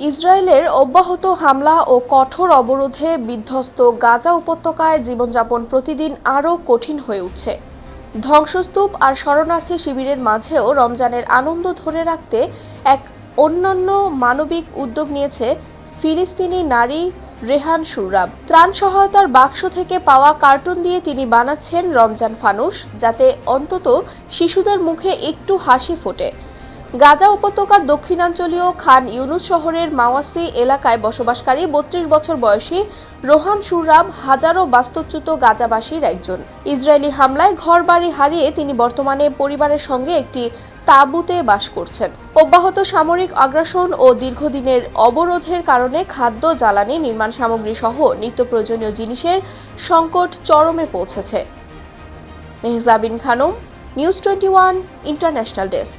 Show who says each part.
Speaker 1: ইসরায়েলের অব্যাহত হামলা ও কঠোর অবরোধে বিধ্বস্ত গাজা উপত্যকায় জীবনযাপন প্রতিদিন আরও কঠিন হয়ে উঠছে। ধ্বংসস্তূপ আর শরণার্থী শিবিরের মাঝেও রমজানের আনন্দ ধরে রাখতে এক অনন্য মানবিক উদ্যোগ নিয়েছে ফিলিস্তিনি নারী রেহান শুররাব। ত্রাণ সহায়তার বাক্স থেকে পাওয়া কার্টুন দিয়ে তিনি বানাচ্ছেন রমজান ফানুস, যাতে অন্তত শিশুদের মুখে একটু হাসি ফোটে। গাজা উপত্যকার দক্ষিণাঞ্চলীয় খান ইউনুস শহরের মাওয়াসি এলাকায় বসবাসকারী ৩২ বছর বয়সী রোহান শুররাব হাজারো বাস্তুচ্যুত গাজাবাসীর একজন। ইসরায়েলি হামলায় ঘরবাড়ি হারিয়ে তিনি বর্তমানে পরিবারের সঙ্গে একটি তাঁবুতে বাস করছেন। অব্যাহত সামরিক আগ্রাসন ও দীর্ঘদিনের অবরোধের কারণে খাদ্য, জ্বালানি, নির্মাণ সামগ্রী সহ নিত্য প্রয়োজনীয় জিনিসের সংকট চরমে পৌঁছেছে। Mehjabin Khanam, news 21 international desk.